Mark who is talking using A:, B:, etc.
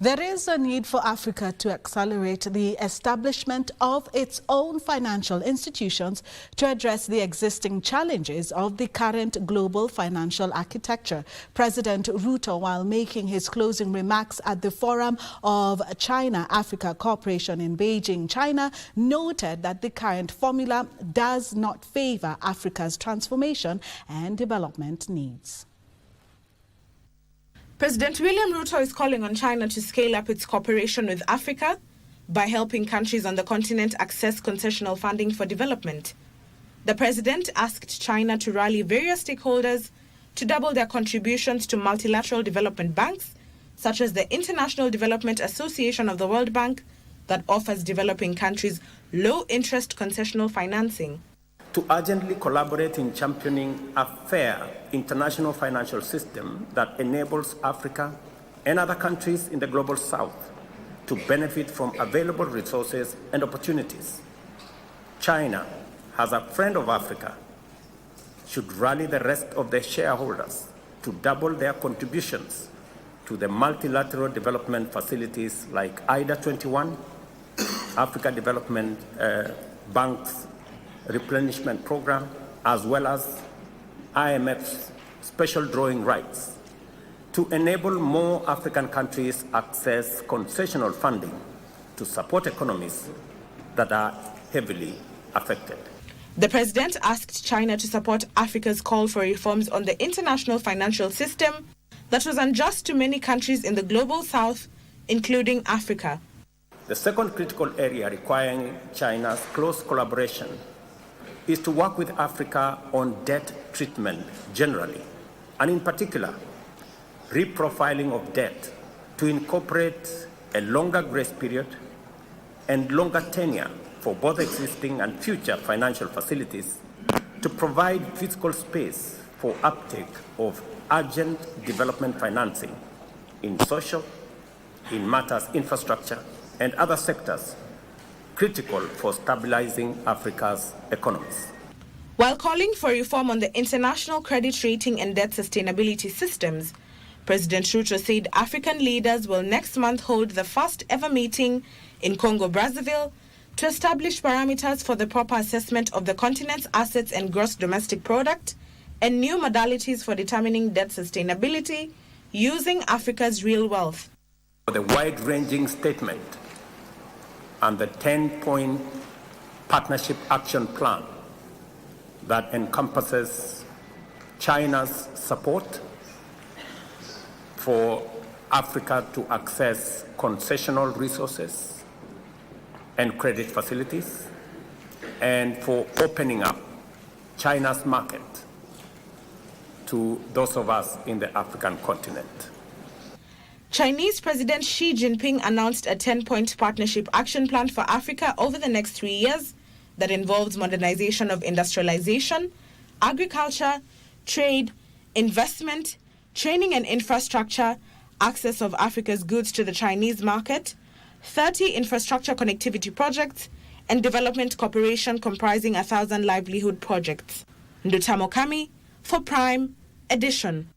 A: There is a need for Africa to accelerate the establishment of its own financial institutions to address the existing challenges of the current global financial architecture. President Ruto, while making his closing remarks at the Forum of China-Africa Cooperation in Beijing, China, noted that the current formula does not favor Africa's transformation and development needs.
B: President William Ruto is calling on China to scale up its cooperation with Africa by helping countries on the continent access concessional funding for development. The president asked China to rally various stakeholders to double their contributions to multilateral development banks, such as the International Development Association of the World Bank, that offers developing countries low-interest concessional financing.
C: To urgently collaborate in championing a fair international financial system that enables Africa and other countries in the global south to benefit from available resources and opportunities. China, as a friend of Africa, should rally the rest of the shareholders to double their contributions to the multilateral development facilities like IDA 21, Africa Development Bank's replenishment program, as well as IMF's special drawing rights, to enable more African countries access concessional funding to support economies that are heavily affected.
B: The president asked China to support Africa's call for reforms on the international financial system that was unjust to many countries in the global south, including Africa.
C: The second critical area requiring China's close collaboration is to work with Africa on debt treatment generally, and in particular, reprofiling of debt to incorporate a longer grace period and longer tenure for both existing and future financial facilities to provide fiscal space for uptake of urgent development financing in social, in matters infrastructure, and other sectors critical for stabilizing Africa's economies.
B: While calling for reform on the international credit rating and debt sustainability systems, President Ruto said African leaders will next month hold the first ever meeting in Congo-Brazzaville to establish parameters for the proper assessment of the continent's assets and gross domestic product and new modalities for determining debt sustainability using Africa's real wealth.
C: The wide-ranging statement and the 10-point partnership action plan that encompasses China's support for Africa to access concessional resources and credit facilities, and for opening up China's market to those of us in the African continent.
B: Chinese President Xi Jinping announced a 10-point partnership action plan for Africa over the next 3 years that involves modernization of industrialization, agriculture, trade, investment, training and infrastructure, access of Africa's goods to the Chinese market, 30 infrastructure connectivity projects, and development cooperation comprising 1,000 livelihood projects. Ndutamo Kami for Prime Edition.